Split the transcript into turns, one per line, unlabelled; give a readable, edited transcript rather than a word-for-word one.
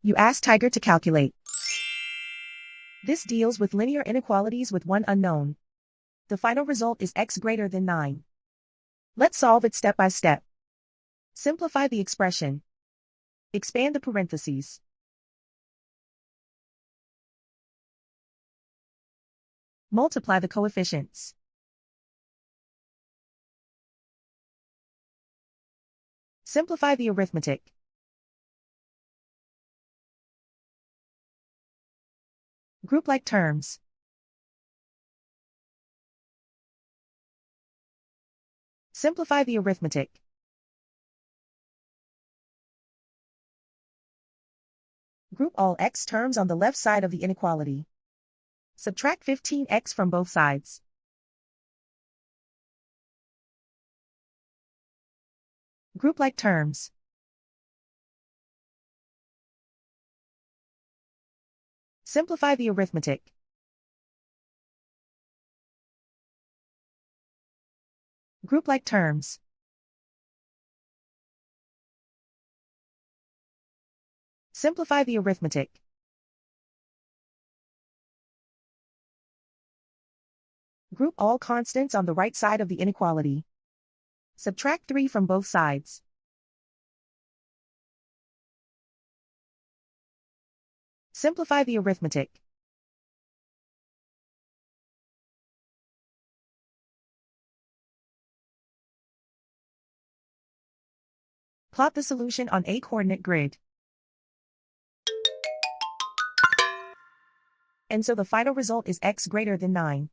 You ask Tiger to calculate. This deals with linear inequalities with one unknown. The final result is x greater than 9. Let's solve it step by step. Simplify the expression. Expand the parentheses. Multiply the coefficients. Simplify the arithmetic. Group like terms. Simplify the arithmetic. Group all x terms on the left side of the inequality. Subtract 15x from both sides. Group like terms. Simplify the arithmetic. Group like terms. Simplify the arithmetic. Group all constants on the right side of the inequality. Subtract 3 from both sides. Simplify the arithmetic. Plot the solution on a coordinate grid. And so the final result is x greater than 9.